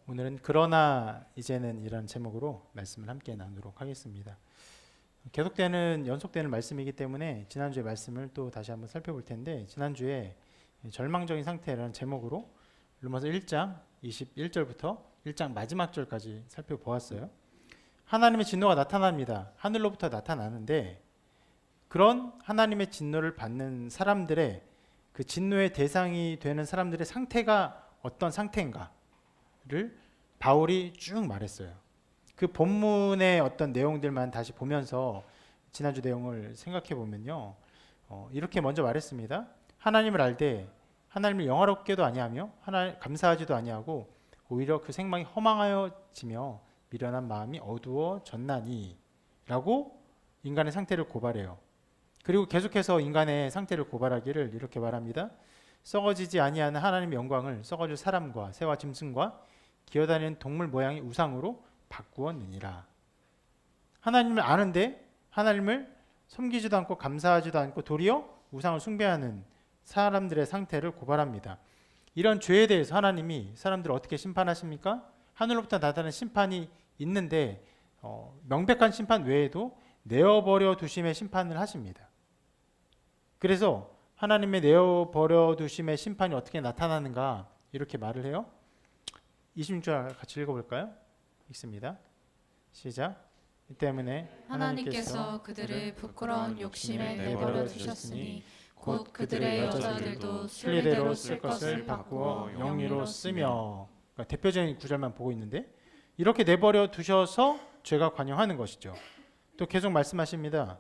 오늘은 그러나 이제는 이런 제목으로 말씀을 함께 나누도록 하겠습니다. 계속되는 연속되는 말씀이기 때문에 지난주의 말씀을 또 다시 한번 살펴볼 텐데, 지난주에 절망적인 상태라는 제목으로 로마서 1장 21절부터 1장 마지막 절까지 살펴보았어요. 하나님의 진노가 나타납니다. 하늘로부터 나타나는데, 그런 하나님의 진노를 받는 사람들의 그 진노의 대상이 되는 사람들의 상태가 어떤 상태인가를 바울이 쭉 말했어요. 그 본문의 어떤 내용들만 다시 보면서 지난주 내용을 생각해 보면요, 이렇게 먼저 말했습니다. 하나님을 알되 하나님을 영화롭게도 아니하며 감사하지도 아니하고 오히려 그 생망이 허망하여지며 미련한 마음이 어두워졌나니 라고 인간의 상태를 고발해요. 그리고 계속해서 인간의 상태를 고발하기를 이렇게 말합니다. 썩어지지 아니하는 하나님의 영광을 썩어질 사람과 새와 짐승과 기어다니는 동물 모양의 우상으로 바꾸었느니라. 하나님을 아는데 하나님을 섬기지도 않고 감사하지도 않고 도리어 우상을 숭배하는 사람들의 상태를 고발합니다. 이런 죄에 대해서 하나님이 사람들을 어떻게 심판하십니까? 하늘로부터 나타나는 심판이 있는데 명백한 심판 외에도 내어버려 두심의 심판을 하십니다. 그래서 하나님의 내어버려 두심의 심판이 어떻게 나타나는가 이렇게 말을 해요. 26절 같이 읽어볼까요? 읽습니다. 시작. 이 때문에 하나님께서 그들을 부끄러운 욕심에 내버려 두셨으니 곧 그들의 여자들도 순리대로 쓸 것을 바꾸어 영리로 쓰며. 그러니까 대표적인 구절만 보고 있는데, 이렇게 내버려 두셔서 죄가 관영하는 것이죠. 또 계속 말씀하십니다.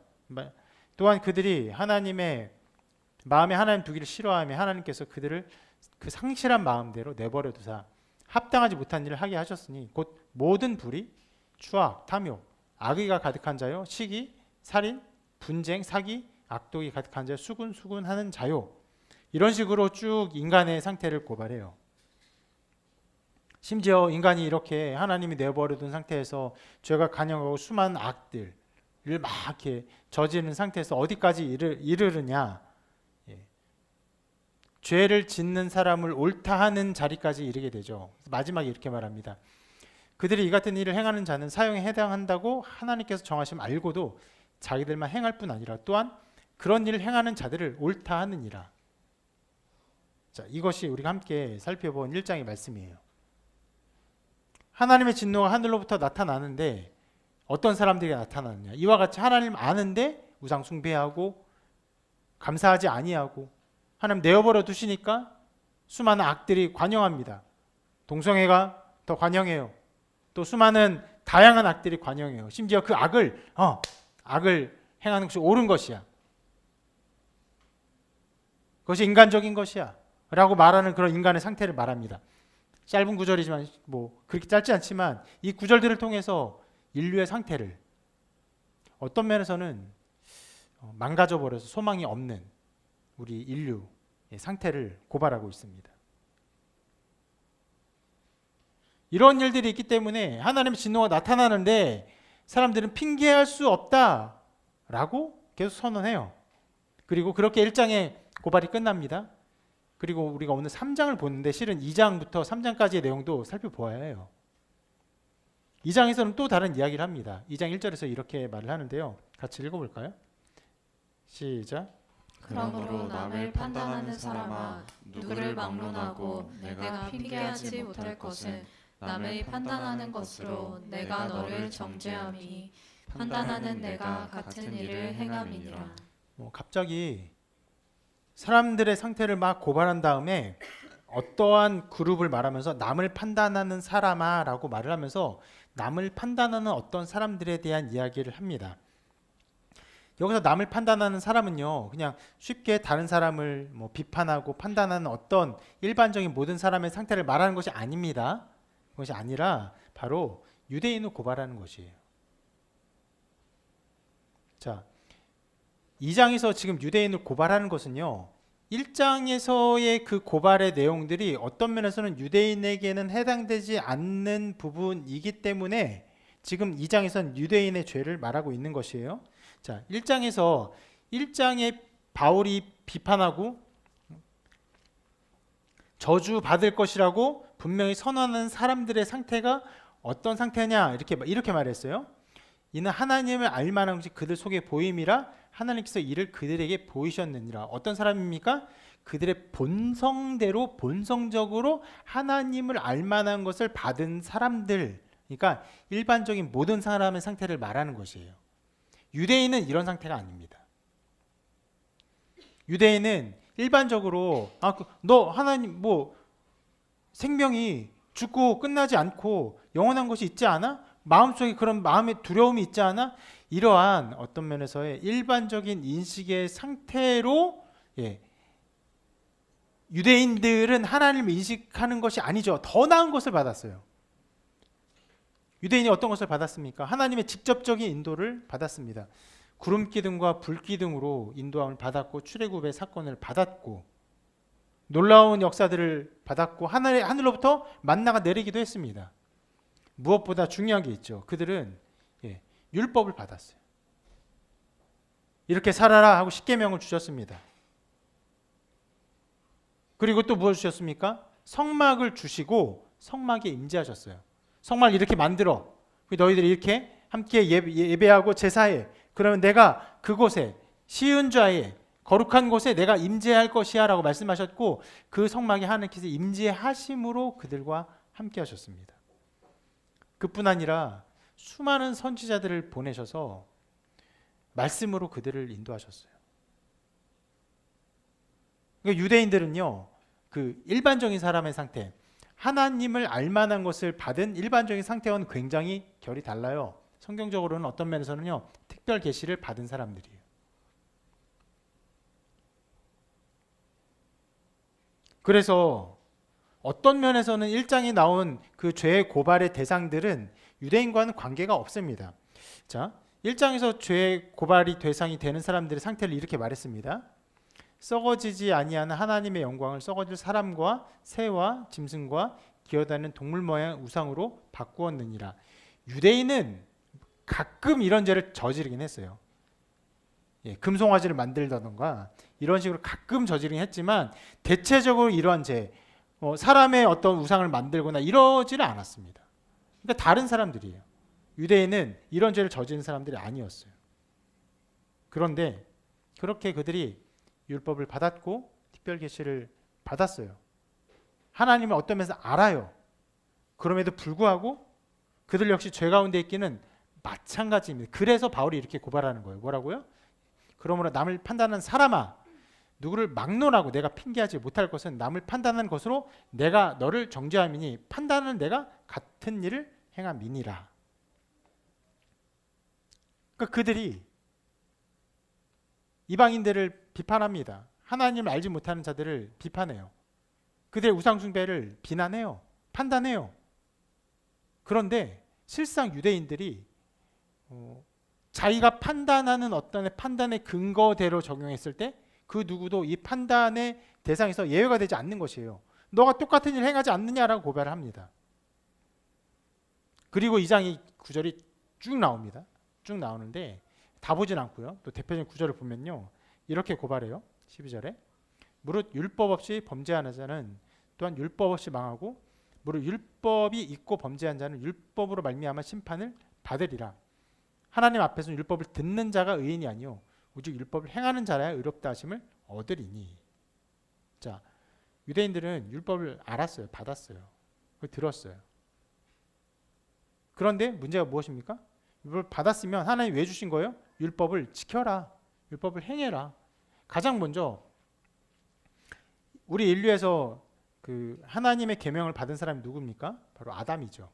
또한 그들이 하나님의 마음에 하나님 두기를 싫어하며 하나님께서 그들을 그 상실한 마음대로 내버려 두사 합당하지 못한 일을 하게 하셨으니 곧 모든 불의, 추악, 탐욕, 악의가 가득한 자요, 시기, 살인, 분쟁, 사기, 악독이 가득한 자요, 수군하는 자요. 이런 식으로 쭉 인간의 상태를 고발해요. 심지어 인간이 이렇게 하나님이 내버려둔 상태에서 죄가 관영하고 수많은 악들을 막 이렇게 저지르는 상태에서 어디까지 이르느냐, 죄를 짓는 사람을 옳다 하는 자리까지 이르게 되죠. 마지막에 이렇게 말합니다. 그들이 이 같은 일을 행하는 자는 사형에 해당한다고 하나님께서 정하시면 알고도 자기들만 행할 뿐 아니라 또한 그런 일을 행하는 자들을 옳다 하느니라. 자, 이것이 우리가 함께 살펴본 1장의 말씀이에요. 하나님의 진노가 하늘로부터 나타나는데 어떤 사람들이 나타나느냐. 이와 같이 하나님 아는데 우상 숭배하고 감사하지 아니하고 하나님 내어버려 두시니까 수많은 악들이 관영합니다. 동성애가 더 관영해요. 또 수많은 다양한 악들이 관영해요. 심지어 그 악을 행하는 것이 옳은 것이야. 그것이 인간적인 것이야 라고 말하는 그런 인간의 상태를 말합니다. 짧은 구절이지만 그렇게 짧지 않지만 이 구절들을 통해서 인류의 상태를 어떤 면에서는 망가져버려서 소망이 없는 우리 인류의 상태를 고발하고 있습니다. 이런 일들이 있기 때문에 하나님의 진노가 나타나는데 사람들은 핑계할 수 없다라고 계속 선언해요. 그리고 그렇게 1장의 고발이 끝납니다. 그리고 우리가 오늘 3장을 보는데 실은 2장부터 3장까지의 내용도 살펴보아야 해요. 2장에서는 또 다른 이야기를 합니다. 2장 1절에서 이렇게 말을 하는데요. 같이 읽어볼까요? 시작. 그러므로 남을 판단하는 사람아, 누구를 막론하고 내가 핑계하지 못할 것은 남의 판단하는 것으로 내가 너를 정죄함이 판단하는 내가 같은 일을 행함이니라. 갑자기 사람들의 상태를 막 고발한 다음에 어떠한 그룹을 말하면서 남을 판단하는 사람아 라고 말을 하면서 남을 판단하는 어떤 사람들에 대한 이야기를 합니다. 여기서 남을 판단하는 사람은요, 그냥 쉽게 다른 사람을 비판하고 판단하는 어떤 일반적인 모든 사람의 상태를 말하는 것이 아닙니다. 그것이 아니라 바로 유대인을 고발하는 것이에요. 자, 2장에서 지금 유대인을 고발하는 것은요, 1장에서의 그 고발의 내용들이 어떤 면에서는 유대인에게는 해당되지 않는 부분이기 때문에 지금 2장에서는 유대인의 죄를 말하고 있는 것이에요. 자, 1장에 바울이 비판하고 저주받을 것이라고 분명히 선언하는 사람들의 상태가 어떤 상태냐 이렇게 말했어요. 이는 하나님을 알만한 것이 그들 속에 보임이라 하나님께서 이를 그들에게 보이셨느니라. 어떤 사람입니까? 그들의 본성대로 본성적으로 하나님을 알만한 것을 받은 사람들, 그러니까 일반적인 모든 사람의 상태를 말하는 것이에요. 유대인은 이런 상태가 아닙니다. 유대인은 일반적으로 너 하나님 생명이 죽고 끝나지 않고 영원한 것이 있지 않아? 마음속에 그런 마음의 두려움이 있지 않아? 이러한 어떤 면에서의 일반적인 인식의 상태로 유대인들은 하나님을 인식하는 것이 아니죠. 더 나은 것을 받았어요. 유대인이 어떤 것을 받았습니까? 하나님의 직접적인 인도를 받았습니다. 구름 기둥과 불 기둥으로 인도함을 받았고 출애굽의 사건을 받았고 놀라운 역사들을 받았고 하늘로부터 만나가 내리기도 했습니다. 무엇보다 중요한 게 있죠. 그들은 율법을 받았어요. 이렇게 살아라 하고 십계명을 주셨습니다. 그리고 또 무엇을 주셨습니까? 성막을 주시고 성막에 임재하셨어요. 성막을 이렇게 만들어. 너희들이 이렇게 함께 예배하고 제사해. 그러면 내가 그곳에 시은좌에 거룩한 곳에 내가 임재할 것이야 라고 말씀하셨고 그 성막에 하나님께서 임재하심으로 그들과 함께 하셨습니다. 그뿐 아니라 수많은 선지자들을 보내셔서 말씀으로 그들을 인도하셨어요. 그러니까 유대인들은요, 그 일반적인 사람의 상태, 하나님을 알만한 것을 받은 일반적인 상태와는 굉장히 결이 달라요. 성경적으로는 어떤 면에서는요, 특별 계시를 받은 사람들이에요. 그래서 어떤 면에서는 1장에 나온 그 죄의 고발의 대상들은 유대인과는 관계가 없습니다. 자, 1장에서 죄의 고발이 대상이 되는 사람들의 상태를 이렇게 말했습니다. 썩어지지 아니하는 하나님의 영광을 썩어질 사람과 새와 짐승과 기어다니는 동물 모양 우상으로 바꾸었느니라. 유대인은 가끔 이런 죄를 저지르긴 했어요. 금송아지를 만들다던가 이런 식으로 가끔 저지르긴 했지만 대체적으로 이러한 죄, 사람의 어떤 우상을 만들거나 이러지는 않았습니다. 그러니까 다른 사람들이에요. 유대인은 이런 죄를 저지른 사람들이 아니었어요. 그런데 그렇게 그들이 율법을 받았고 특별 계시를 받았어요. 하나님을 어떤 면에서 알아요. 그럼에도 불구하고 그들 역시 죄 가운데 있기는 마찬가지입니다. 그래서 바울이 이렇게 고발하는 거예요. 뭐라고요? 그러므로 남을 판단하는 사람아, 누구를 막론하고 내가 핑계하지 못할 것은 남을 판단하는 것으로 내가 너를 정죄함이니 판단은 내가 같은 일을 행함이니라. 그러니까 그들이 이방인들을 비판합니다. 하나님을 알지 못하는 자들을 비판해요. 그들의 우상숭배를 비난해요. 판단해요. 그런데 실상 유대인들이 자기가 판단하는 어떤 판단의 근거대로 적용했을 때 그 누구도 이 판단의 대상에서 예외가 되지 않는 것이에요. 너가 똑같은 일을 행하지 않느냐라고 고발을 합니다. 그리고 2장 9절이 쭉 나옵니다. 쭉 나오는데 다 보진 않고요. 또 대표적인 구절을 보면요. 이렇게 고발해요. 12절에 무릇 율법 없이 범죄하는 자는 또한 율법 없이 망하고 무릇 율법이 있고 범죄한 자는 율법으로 말미암아 심판을 받으리라. 하나님 앞에서는 율법을 듣는 자가 의인이 아니요 오직 율법을 행하는 자라야 의롭다 하심을 얻으리니. 자, 유대인들은 율법을 알았어요. 받았어요. 그걸 들었어요. 그런데 문제가 무엇입니까? 율법을 받았으면 하나님 왜 주신 거예요? 율법을 지켜라. 율법을 행해라. 가장 먼저 우리 인류에서 그 하나님의 계명을 받은 사람이 누굽니까? 바로 아담이죠.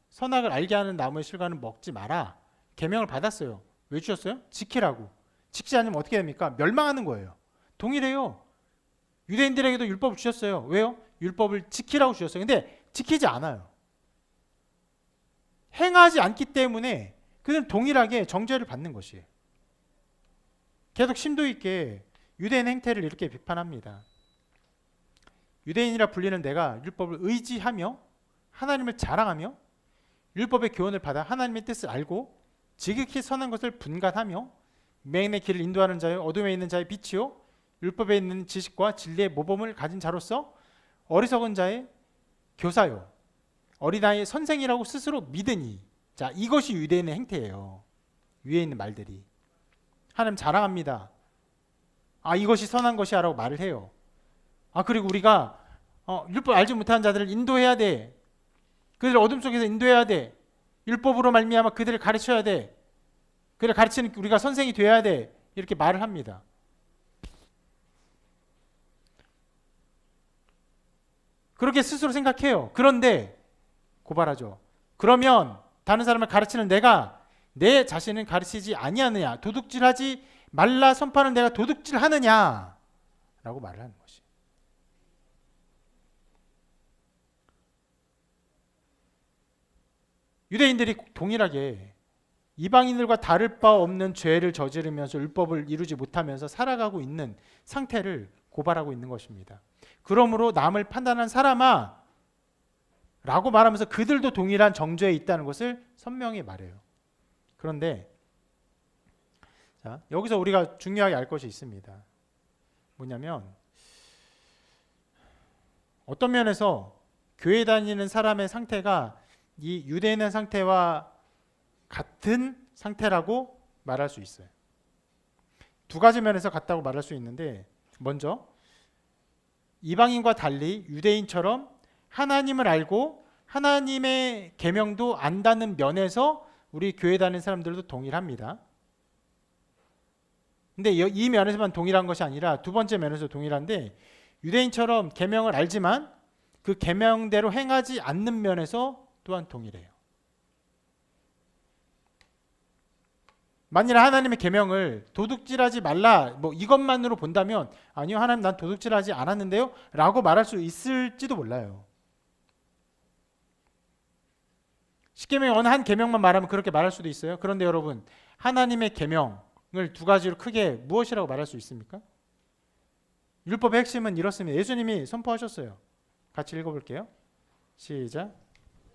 선악을 알게 하는 나무의 실과는 먹지 마라. 계명을 받았어요. 왜 주셨어요? 지키라고. 지키지 않으면 어떻게 됩니까? 멸망하는 거예요. 동일해요. 유대인들에게도 율법을 주셨어요. 왜요? 율법을 지키라고 주셨어요. 근데 지키지 않아요. 행하지 않기 때문에 그들은 동일하게 정죄를 받는 것이에요. 계속 심도 있게 유대인 행태를 이렇게 비판합니다. 유대인이라 불리는 내가 율법을 의지하며 하나님을 자랑하며 율법의 교훈을 받아 하나님의 뜻을 알고 지극히 선한 것을 분간하며 맹인의 길을 인도하는 자요 어둠에 있는 자의 빛이요 율법에 있는 지식과 진리의 모범을 가진 자로서 어리석은 자의 교사요 어린아이의 선생이라고 스스로 믿으니. 자, 이것이 유대인의 행태예요. 위에 있는 말들이. 하나님 자랑합니다. 아, 이것이 선한 것이야 라고 말을 해요. 아, 그리고 우리가 율법 알지 못하는 자들을 인도해야 돼. 그들을 어둠 속에서 인도해야 돼. 율법으로 말미암아 그들을 가르쳐야 돼. 그들을 가르치는 우리가 선생이 돼야 돼. 이렇게 말을 합니다. 그렇게 스스로 생각해요. 그런데 고발하죠. 그러면 다른 사람을 가르치는 내가 내 자신을 가르치지 아니하느냐, 도둑질하지 말라 선포하는 내가 도둑질하느냐 라고 말을 하는 것이. 유대인들이 동일하게 이방인들과 다를 바 없는 죄를 저지르면서 율법을 이루지 못하면서 살아가고 있는 상태를 고발하고 있는 것입니다. 그러므로 남을 판단한 사람아 라고 말하면서 그들도 동일한 정죄에 있다는 것을 선명히 말해요. 그런데 자, 여기서 우리가 중요하게 알 것이 있습니다. 뭐냐면 어떤 면에서 교회 다니는 사람의 상태가 이 유대인의 상태와 같은 상태라고 말할 수 있어요. 두 가지 면에서 같다고 말할 수 있는데, 먼저 이방인과 달리 유대인처럼 하나님을 알고 하나님의 계명도 안다는 면에서 우리 교회 다니는 사람들도 동일합니다. 근데 이 면에서만 동일한 것이 아니라 두 번째 면에서 동일한데, 유대인처럼 계명을 알지만 그 계명대로 행하지 않는 면에서 또한 동일해요. 만일 하나님의 계명을 도둑질하지 말라 뭐 이것만으로 본다면, 아니요, 하나님 난 도둑질하지 않았는데요 라고 말할 수 있을지도 몰라요. 십계명의 어느 한 계명만 말하면 그렇게 말할 수도 있어요. 그런데 여러분, 하나님의 계명을 두 가지로 크게 무엇이라고 말할 수 있습니까? 율법의 핵심은 이렇습니다. 예수님이 선포하셨어요. 같이 읽어볼게요. 시작.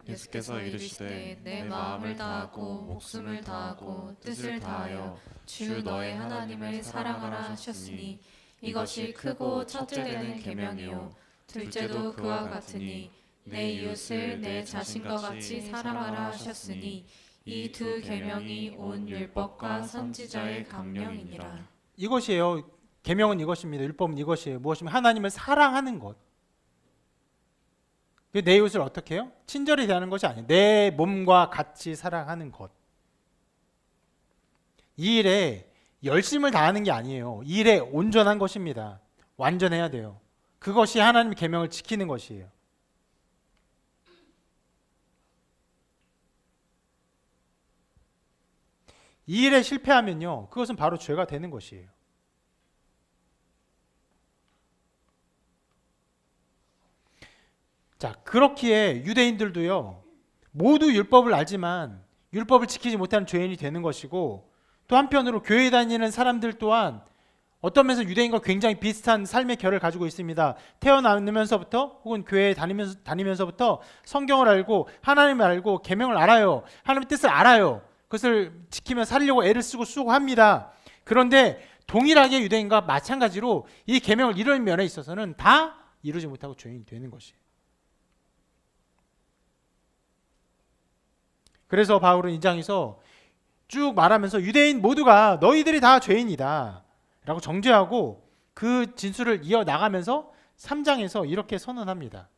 예수께서 이르시되 내 마음을 다하고 목숨을 다하고 뜻을 다하여 주 너의 하나님을 사랑하라 하셨으니 이것이 크고 첫째 되는 계명이요 둘째도 그와 같으니 내 이웃을 내 자신과 같이 사랑하라 하셨으니 이 두 계명이 온 율법과 선지자의 강령이니라. 이것이에요. 계명은 이것입니다. 율법은 이것이에요. 무엇이면 하나님을 사랑하는 것. 내 이웃을 어떻게 해요? 친절히 대하는 것이 아니에요. 내 몸과 같이 사랑하는 것. 이 일에 열심을 다하는 게 아니에요. 이 일에 온전한 것입니다. 완전해야 돼요. 그것이 하나님의 계명을 지키는 것이에요. 이 일에 실패하면요, 그것은 바로 죄가 되는 것이에요. 자, 그렇기에 유대인들도요, 모두 율법을 알지만 율법을 지키지 못하는 죄인이 되는 것이고, 또 한편으로 교회 다니는 사람들 또한 어떤 면에서 유대인과 굉장히 비슷한 삶의 결을 가지고 있습니다. 태어나면서부터 혹은 교회에 다니면서부터 성경을 알고 하나님을 알고 계명을 알아요. 하나님의 뜻을 알아요. 그것을 지키며 살려고 애를 쓰고 합니다. 그런데 동일하게 유대인과 마찬가지로 이 계명을 이루는 면에 있어서는 다 이루지 못하고 죄인이 되는 것이에요. 그래서 바울은 이 장에서 쭉 말하면서 유대인 모두가 너희들이 다 죄인이다 라고 정죄하고 그 진술을 이어나가면서 3장에서 이렇게 선언합니다.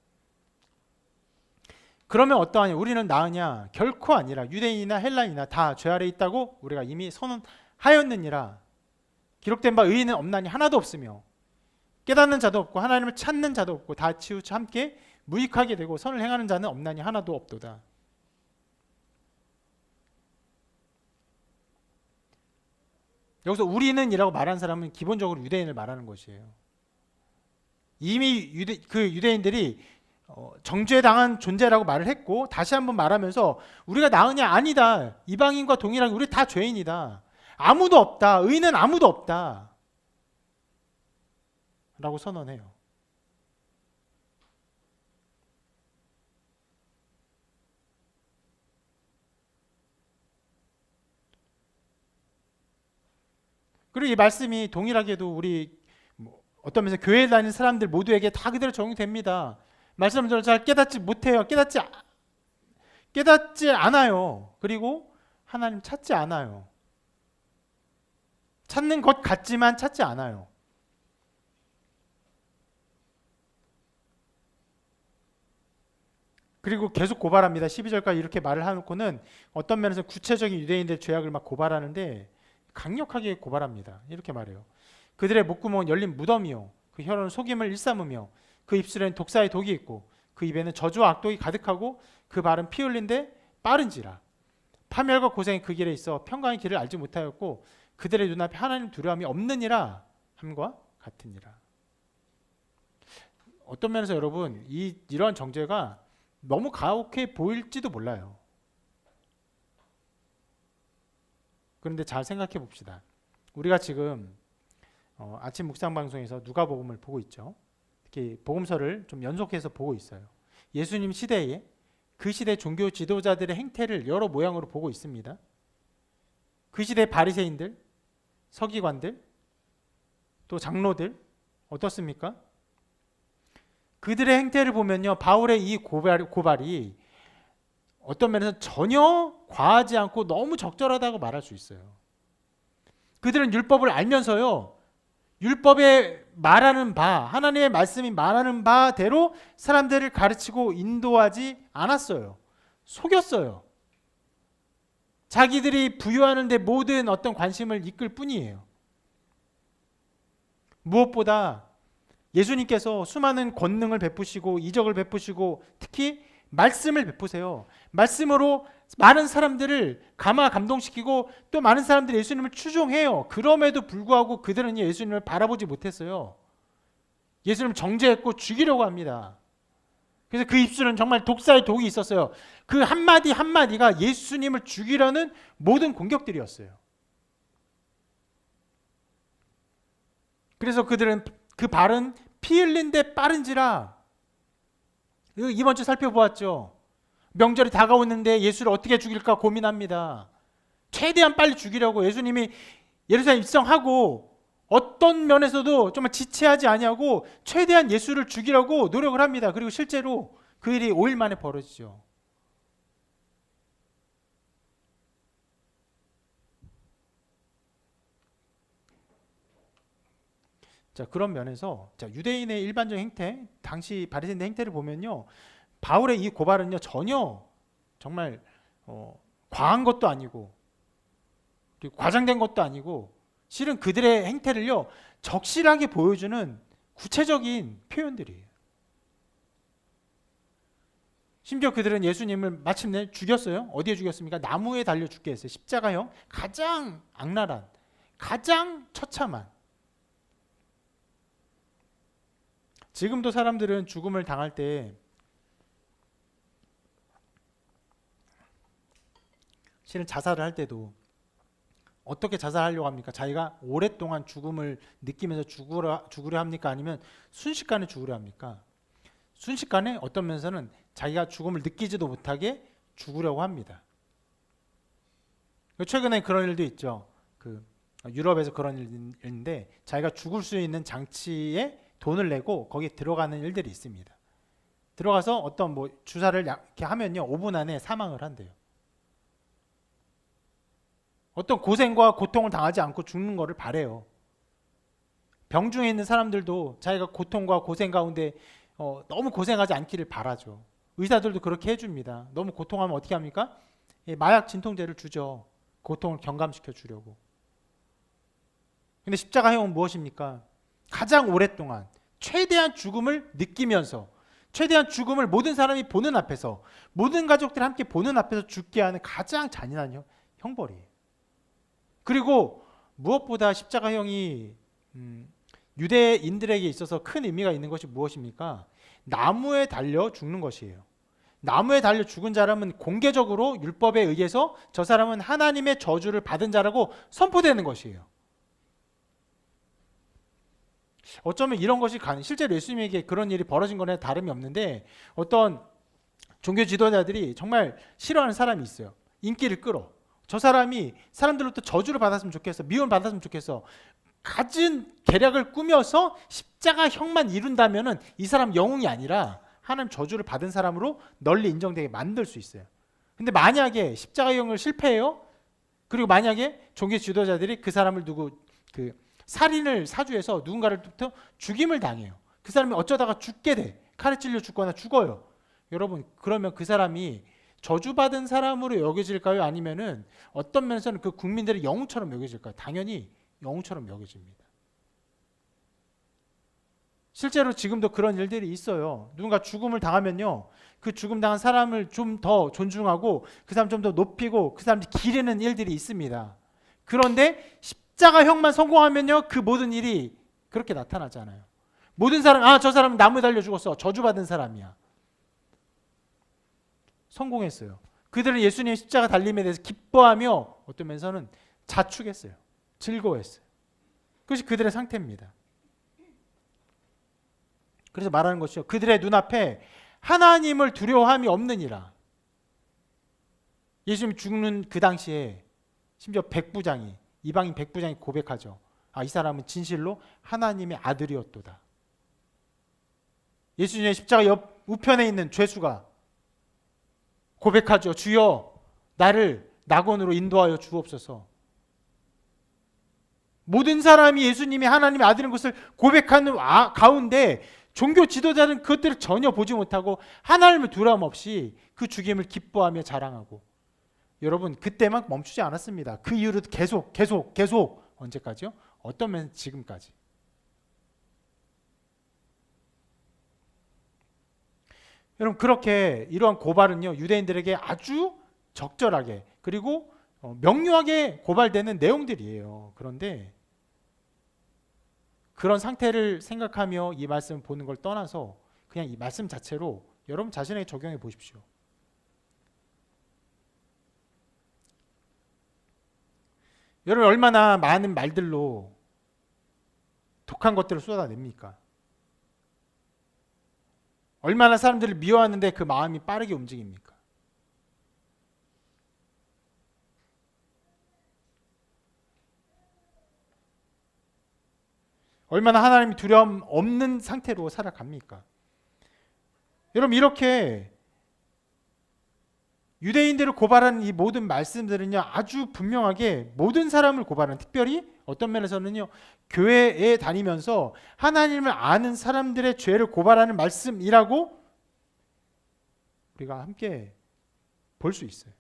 그러면 어떠하냐? 우리는 나으냐? 결코 아니라 유대인이나 헬라인이나 다 죄 아래 있다고 우리가 이미 선언하였느니라. 기록된 바 의인은 없나니 하나도 없으며 깨닫는 자도 없고 하나님을 찾는 자도 없고 다 치우쳐 함께 무익하게 되고 선을 행하는 자는 없나니 하나도 없도다. 여기서 우리는 이라고 말하는 사람은 기본적으로 유대인을 말하는 것이에요. 이미 유대인들이 정죄당한 존재라고 말을 했고, 다시 한번 말하면서 우리가 나으냐? 아니다. 이방인과 동일하게 우리 다 죄인이다. 아무도 없다. 의인은 아무도 없다 라고 선언해요. 그리고 이 말씀이 동일하게도 우리 어떤 면에서 교회에 다니는 사람들 모두에게 다 그대로 적용됩니다. 말씀을 잘 깨닫지 못해요. 깨닫지 않아요. 그리고 하나님 찾지 않아요. 찾는 것 같지만 찾지 않아요. 그리고 계속 고발합니다. 12절까지 이렇게 말을 해놓고는 어떤 면에서 구체적인 유대인들의 죄악을 막 고발하는데 강력하게 고발합니다. 이렇게 말해요. 그들의 목구멍은 열린 무덤이요, 그 혀로는 속임을 일삼으며 그 입술에는 독사의 독이 있고 그 입에는 저주와 악독이 가득하고 그 발은 피 흘린데 빠른지라. 파멸과 고생이 그 길에 있어 평강의 길을 알지 못하였고 그들의 눈앞에 하나님 두려움이 없느니라 함과 같으니라. 어떤 면에서 여러분 이러한 정죄가 너무 가혹해 보일지도 몰라요. 그런데 잘 생각해 봅시다. 우리가 지금 아침 묵상 방송에서 누가복음을 보고 있죠. 특히 복음서를 좀 연속해서 보고 있어요. 예수님 시대에 그 시대 종교 지도자들의 행태를 여러 모양으로 보고 있습니다. 그 시대 바리새인들, 서기관들, 또 장로들 어떻습니까? 그들의 행태를 보면요, 바울의 이 고발이 어떤 면에서 전혀 과하지 않고 너무 적절하다고 말할 수 있어요. 그들은 율법을 알면서요, 율법에 말하는 바, 하나님의 말씀이 말하는 바대로 사람들을 가르치고 인도하지 않았어요. 속였어요. 자기들이 부여하는 데 모든 어떤 관심을 이끌 뿐이에요. 무엇보다 예수님께서 수많은 권능을 베푸시고 이적을 베푸시고 특히 말씀을 베푸세요. 말씀으로 많은 사람들을 감동시키고 또 많은 사람들이 예수님을 추종해요. 그럼에도 불구하고 그들은 예수님을 바라보지 못했어요. 예수님을 정죄했고 죽이려고 합니다. 그래서 그 입술은 정말 독사의 독이 있었어요. 그 한마디 한마디가 예수님을 죽이려는 모든 공격들이었어요. 그래서 그들은 그 발은 피 흘린데 빠른지라. 이번 주 살펴보았죠. 명절이 다가오는데 예수를 어떻게 죽일까 고민합니다. 최대한 빨리 죽이려고 예수님이 예루살렘 입성하고 어떤 면에서도 정말 지체하지 아니하고 최대한 예수를 죽이려고 노력을 합니다. 그리고 실제로 그 일이 5일 만에 벌어지죠. 자, 그런 면에서 유대인의 일반적인 행태, 당시 바리새인의 행태를 보면요, 바울의 이 고발은요 전혀 정말 과한 것도 아니고 그리고 과장된 것도 아니고 실은 그들의 행태를요 적실하게 보여주는 구체적인 표현들이에요. 심지어 그들은 예수님을 마침내 죽였어요. 어디에 죽였습니까? 나무에 달려 죽게 했어요. 십자가형, 가장 악랄한, 가장 처참한. 지금도 사람들은 죽음을 당할 때 실은 자살을 할 때도 어떻게 자살하려고 합니까? 자기가 오랫동안 죽음을 느끼면서 죽으려 합니까? 아니면 순식간에 죽으려 합니까? 순식간에 어떤 면에서는 자기가 죽음을 느끼지도 못하게 죽으려고 합니다. 최근에 그런 일도 있죠. 유럽에서 그런 일인데 자기가 죽을 수 있는 장치에 돈을 내고 거기에 들어가는 일들이 있습니다. 들어가서 어떤 주사를 이렇게 하면요 5분 안에 사망을 한대요. 어떤 고생과 고통을 당하지 않고 죽는 거를 바래요. 병중에 있는 사람들도 자기가 고통과 고생 가운데 너무 고생하지 않기를 바라죠. 의사들도 그렇게 해줍니다. 너무 고통하면 어떻게 합니까? 마약 진통제를 주죠. 고통을 경감시켜 주려고. 근데 십자가형은 무엇입니까? 가장 오랫동안 최대한 죽음을 느끼면서 최대한 죽음을 모든 사람이 보는 앞에서 모든 가족들이 함께 보는 앞에서 죽게 하는 가장 잔인한 형벌이에요. 그리고 무엇보다 십자가형이 유대인들에게 있어서 큰 의미가 있는 것이 무엇입니까? 나무에 달려 죽는 것이에요. 나무에 달려 죽은 사람은 공개적으로 율법에 의해서 저 사람은 하나님의 저주를 받은 자라고 선포되는 것이에요. 어쩌면 이런 것이 실제로 예수님에게 그런 일이 벌어진 거나 다름이 없는데 어떤 종교 지도자들이 정말 싫어하는 사람이 있어요. 인기를 끌어. 저 사람이 사람들로부터 저주를 받았으면 좋겠어. 미움을 받았으면 좋겠어. 갖은 계략을 꾸며서 십자가형만 이룬다면은 이 사람 영웅이 아니라 하나님 저주를 받은 사람으로 널리 인정되게 만들 수 있어요. 근데 만약에 십자가형을 실패해요. 그리고 만약에 종교 지도자들이 그 사람을 살인을 사주해서 누군가를부터 죽임을 당해요. 그 사람이 어쩌다가 죽게 돼. 칼에 찔려 죽거나 죽어요. 여러분, 그러면 그 사람이 저주받은 사람으로 여겨질까요? 아니면은 어떤 면에서는 그 국민들의 영웅처럼 여겨질까요? 당연히 영웅처럼 여겨집니다. 실제로 지금도 그런 일들이 있어요. 누군가 죽음을 당하면요, 그 죽음 당한 사람을 좀 더 존중하고 그 사람 좀 더 높이고 그 사람 기리는 일들이 있습니다. 그런데 십자가형만 성공하면요, 그 모든 일이 그렇게 나타나잖아요. 모든 사람, 저 사람은 나무에 달려 죽었어. 저주받은 사람이야. 성공했어요. 그들은 예수님의 십자가 달림에 대해서 기뻐하며 어떤 면에서는 자축했어요. 즐거워했어요. 그것이 그들의 상태입니다. 그래서 말하는 것이요, 그들의 눈앞에 하나님을 두려워함이 없느니라. 예수님이 죽는 그 당시에 심지어 백부장이, 이방인 백부장이 고백하죠. 이 사람은 진실로 하나님의 아들이었도다. 예수님의 십자가 옆 우편에 있는 죄수가 고백하죠. 주여, 나를 낙원으로 인도하여 주옵소서. 모든 사람이 예수님이 하나님의 아들인 것을 고백하는 가운데 종교 지도자는 그것들을 전혀 보지 못하고 하나님을 두려움 없이 그 죽임을 기뻐하며 자랑하고, 여러분, 그때만 멈추지 않았습니다. 그 이후로 계속 언제까지요? 어떤 면에서 지금까지. 여러분, 그렇게 이러한 고발은요, 유대인들에게 아주 적절하게 그리고 명료하게 고발되는 내용들이에요. 그런데 그런 상태를 생각하며 이 말씀을 보는 걸 떠나서 그냥 이 말씀 자체로 여러분 자신에게 적용해 보십시오. 여러분, 얼마나 많은 말들로 독한 것들을 쏟아냅니까? 얼마나 사람들을 미워하는데 그 마음이 빠르게 움직입니까? 얼마나 하나님이 두려움 없는 상태로 살아갑니까? 여러분, 이렇게 유대인들을 고발하는 이 모든 말씀들은요, 아주 분명하게 모든 사람을 고발하는, 특별히 어떤 면에서는요, 교회에 다니면서 하나님을 아는 사람들의 죄를 고발하는 말씀이라고 우리가 함께 볼 수 있어요.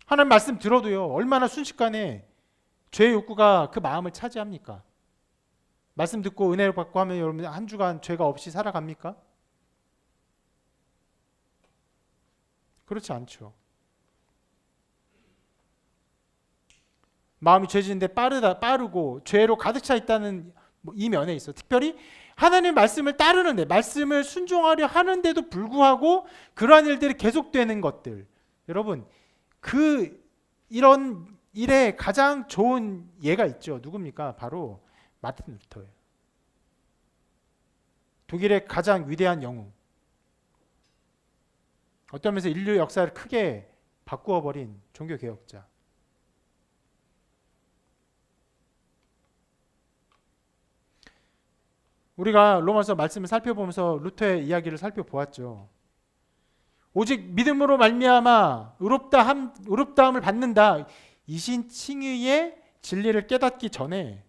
하나님 말씀 들어도요, 얼마나 순식간에 죄의 욕구가 그 마음을 차지합니까? 말씀 듣고 은혜를 받고 하면 여러분 한 주간 죄가 없이 살아갑니까? 그렇지 않죠. 마음이 죄지는데 빠르고 죄로 가득 차 있다는 이 면에 있어. 특별히 하나님의 말씀을 따르는데, 말씀을 순종하려 하는데도 불구하고 그러한 일들이 계속되는 것들. 여러분, 이런 일에 가장 좋은 예가 있죠. 누굽니까? 바로 마틴 루터예요. 독일의 가장 위대한 영웅. 어떤 면에서 인류 역사를 크게 바꾸어 버린 종교 개혁자. 우리가 로마서 말씀을 살펴보면서 루터의 이야기를 살펴보았죠. 오직 믿음으로 말미암아 의롭다함을 받는다, 이신 칭의의 진리를 깨닫기 전에,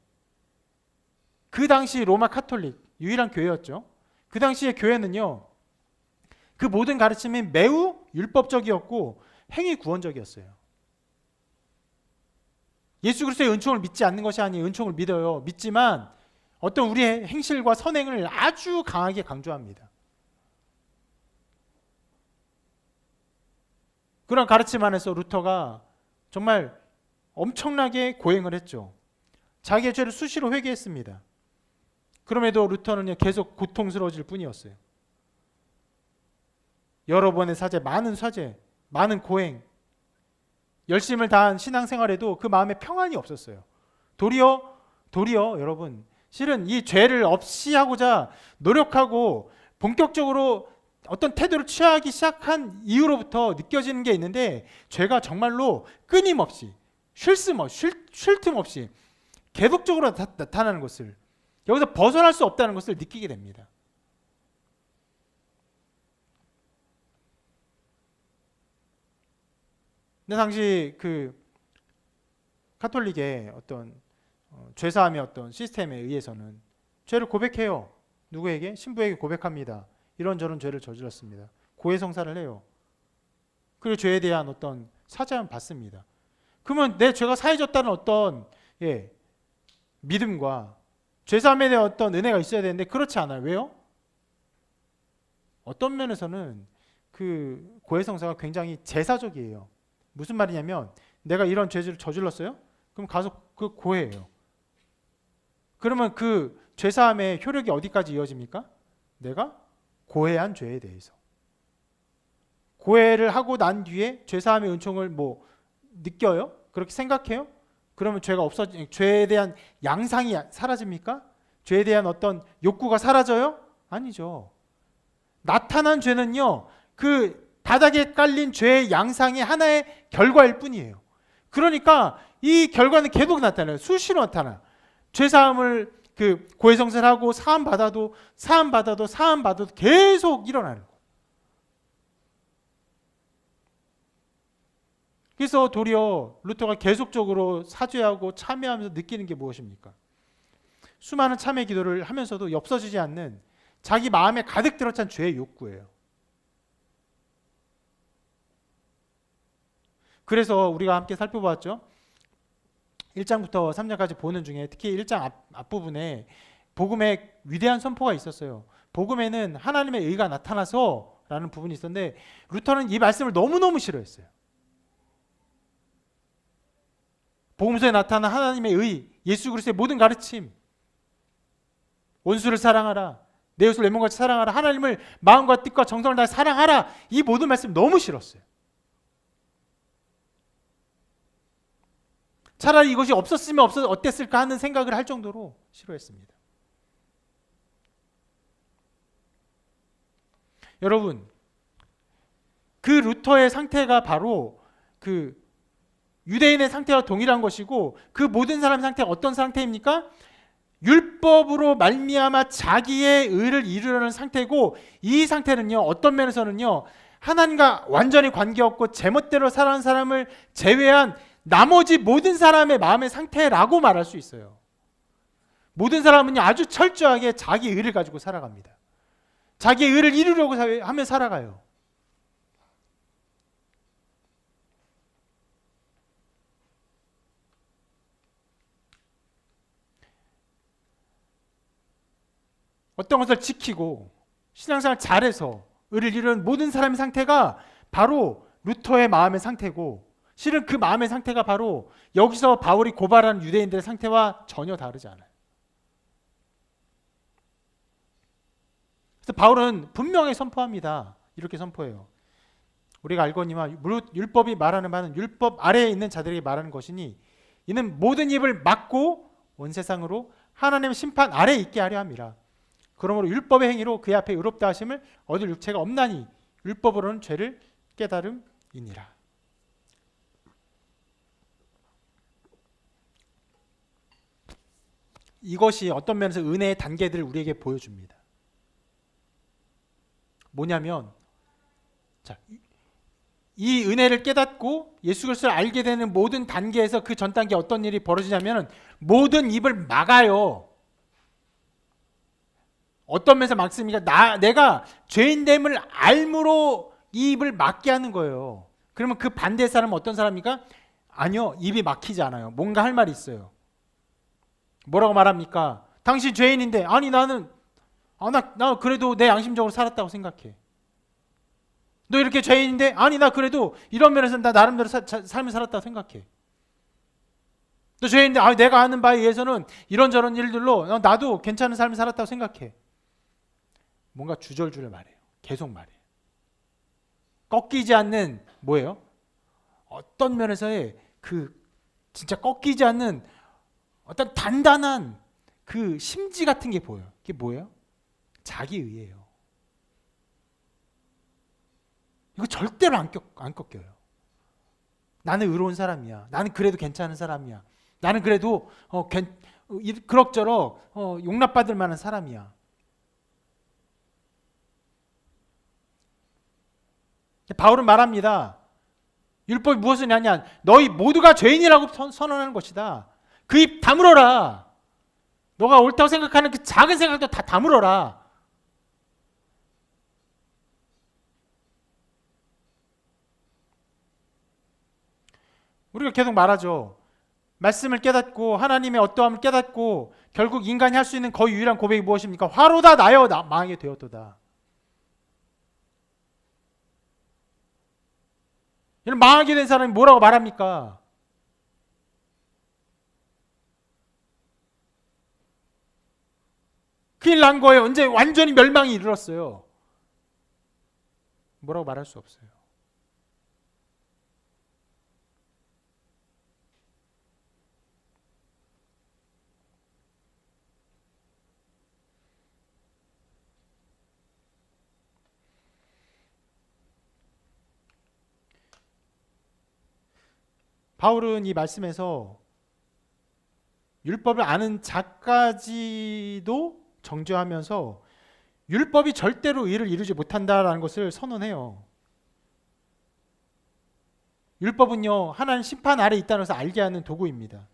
그 당시 로마 카톨릭 유일한 교회였죠. 그 당시의 교회는요, 그 모든 가르침이 매우 율법적이었고 행위 구원적이었어요. 예수 그리스도의 은총을 믿지 않는 것이 아니에요. 은총을 믿어요. 믿지만 어떤 우리의 행실과 선행을 아주 강하게 강조합니다. 그런 가르침 안에서 루터가 정말 엄청나게 고행을 했죠. 자기의 죄를 수시로 회개했습니다. 그럼에도 루터는 계속 고통스러워질 뿐이었어요. 여러 번의 사죄, 많은 고행, 열심을 다한 신앙생활에도 그 마음에 평안이 없었어요. 도리어 여러분, 실은 이 죄를 없이 하고자 노력하고 본격적으로 어떤 태도를 취하기 시작한 이후로부터 느껴지는 게 있는데, 죄가 정말로 끊임없이 쉴 틈 없이 계속적으로 나타나는 것을, 여기서 벗어날 수 없다는 것을 느끼게 됩니다. 근데 당시 그 카톨릭의 어떤 죄사함의 어떤 시스템에 의해서는 죄를 고백해요. 누구에게? 신부에게 고백합니다. 이런저런 죄를 저질렀습니다. 고해성사를 해요. 그리고 죄에 대한 어떤 사죄함을 받습니다. 그러면 내 죄가 사해졌다는 어떤 믿음과 죄사함에 대한 어떤 은혜가 있어야 되는데 그렇지 않아요. 왜요? 어떤 면에서는 그 고해성사가 굉장히 제사적이에요. 무슨 말이냐면 내가 이런 죄를 저질렀어요? 그럼 가서 그 고해해요. 그러면 그 죄사함의 효력이 어디까지 이어집니까? 내가 고해한 죄에 대해서. 고해를 하고 난 뒤에 죄사함의 은총을 뭐 느껴요? 그렇게 생각해요? 그러면 죄에 대한 양상이 사라집니까? 죄에 대한 어떤 욕구가 사라져요? 아니죠. 나타난 죄는요, 그 바닥에 깔린 죄의 양상의 하나의 결과일 뿐이에요. 그러니까 이 결과는 계속 나타나요. 수시로 나타나. 죄사함을 그 고해성사하고 사함 받아도 계속 일어나는 거예요. 그래서 도리어 루터가 계속적으로 사죄하고 참회하면서 느끼는 게 무엇입니까? 수많은 참회 기도를 하면서도 없어지지 않는 자기 마음에 가득 들어찬 죄의 욕구예요. 그래서 우리가 함께 살펴보았죠. 1장부터 3장까지 보는 중에 특히 1장 앞부분에 복음의 위대한 선포가 있었어요. 복음에는 하나님의 의가 나타나서 라는 부분이 있었는데 루터는 이 말씀을 너무너무 싫어했어요. 복음서에 나타난 하나님의 의, 예수 그리스도의 모든 가르침, 원수를 사랑하라, 내 이웃을 내 몸같이 사랑하라, 하나님을 마음과 뜻과 정성을 다해 사랑하라, 이 모든 말씀 너무 싫었어요. 차라리 이것이 없었으면 어땠을까 하는 생각을 할 정도로 싫어했습니다. 여러분, 그 루터의 상태가 바로 그 유대인의 상태와 동일한 것이고 그 모든 사람의 상태가 어떤 상태입니까? 율법으로 말미암아 자기의 의를 이루려는 상태고 이 상태는요, 어떤 면에서는요, 하나님과 완전히 관계없고 제멋대로 살아가는 사람을 제외한 나머지 모든 사람의 마음의 상태라고 말할 수 있어요. 모든 사람은 아주 철저하게 자기 의를 가지고 살아갑니다. 자기 의를 이루려고 하며 살아가요. 어떤 것을 지키고 신앙생활 잘해서 의를 이루는 모든 사람의 상태가 바로 루터의 마음의 상태고 실은 그 마음의 상태가 바로 여기서 바울이 고발하는 유대인들의 상태와 전혀 다르지 않아요. 그래서 바울은 분명히 선포합니다. 이렇게 선포해요. 우리가 알거니와 율법이 말하는 바는 율법 아래에 있는 자들에게 말하는 것이니 이는 모든 입을 막고 온 세상으로 하나님의 심판 아래에 있게 하려 함이라. 그러므로 율법의 행위로 그의 앞에 의롭다 하심을 얻을 육체가 없나니 율법으로는 죄를 깨달음이니라. 이것이 어떤 면에서 은혜의 단계들을 우리에게 보여줍니다. 뭐냐면 이 은혜를 깨닫고 예수 그리스도를 알게 되는 모든 단계에서 그 전 단계에 어떤 일이 벌어지냐면 모든 입을 막아요. 어떤 면에서 막습니까? 내가 죄인됨을 알므로 이 입을 막게 하는 거예요. 그러면 그 반대 사람은 어떤 사람입니까? 아니요, 입이 막히지 않아요. 뭔가 할 말이 있어요. 뭐라고 말합니까? 당신 죄인인데 아니 나는 나 그래도 내 양심적으로 살았다고 생각해. 너 이렇게 죄인인데 아니 나 그래도 이런 면에서 나 나름대로 삶을 살았다고 생각해. 너 죄인인데 내가 아는 바에 의해서는 이런저런 일들로 나도 괜찮은 삶을 살았다고 생각해. 뭔가 주절주절 말해요. 계속 말해요. 꺾이지 않는 뭐예요? 어떤 면에서의 그 진짜 꺾이지 않는 어떤 단단한 그 심지 같은 게 보여요. 그게 뭐예요? 자기의예요. 이거 절대로 안 꺾여요. 나는 의로운 사람이야. 나는 그래도 괜찮은 사람이야. 나는 그래도 그럭저럭 용납받을 만한 사람이야. 바울은 말합니다. 율법이 무엇을 하냐? 너희 모두가 죄인이라고 선언하는 것이다. 그 입 다물어라. 너가 옳다고 생각하는 그 작은 생각도 다 다물어라. 우리가 계속 말하죠. 말씀을 깨닫고 하나님의 어떠함을 깨닫고 결국 인간이 할 수 있는 거의 유일한 고백이 무엇입니까? 화로다 나여 망하게 되었도다. 이런 망하게 된 사람이 뭐라고 말합니까? 큰일 난 거예요. 언제 완전히 멸망이 이르렀어요. 뭐라고 말할 수 없어요. 바울은 이 말씀에서 율법을 아는 자까지도 정죄하면서 율법이 절대로 의를 이루지 못한다라는 것을 선언해요. 율법은요, 하나님 심판 아래 있다는 것을 알게 하는 도구입니다.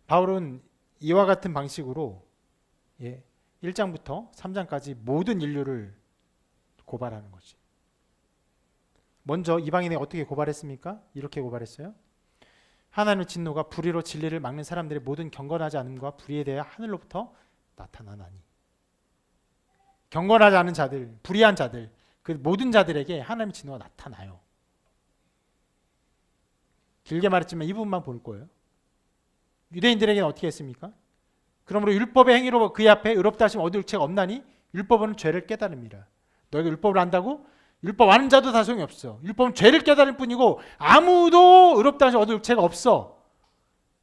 바울은 이와 같은 방식으로 1장부터 3장까지 모든 인류를 고발하는 거지. 먼저 이방인에 어떻게 고발했습니까? 이렇게 고발했어요. 하나님의 진노가 불의로 진리를 막는 사람들의 모든 경건하지 않음과 불의에 대해 하늘로부터 나타나나니. 경건하지 않은 자들, 불의한 자들, 그 모든 자들에게 하나님의 진노가 나타나요. 길게 말했지만 이 부분만 볼 거예요. 유대인들에게는 어떻게 했습니까? 그러므로 율법의 행위로 그의 앞에 의롭다 하심 얻을 죄가 없나니 율법은 죄를 깨달음이라. 너희가 율법을 안다고? 율법 아는 자도 다 소용이 없어. 율법은 죄를 깨달을 뿐이고 아무도 의롭다 하심 얻을 죄가 없어.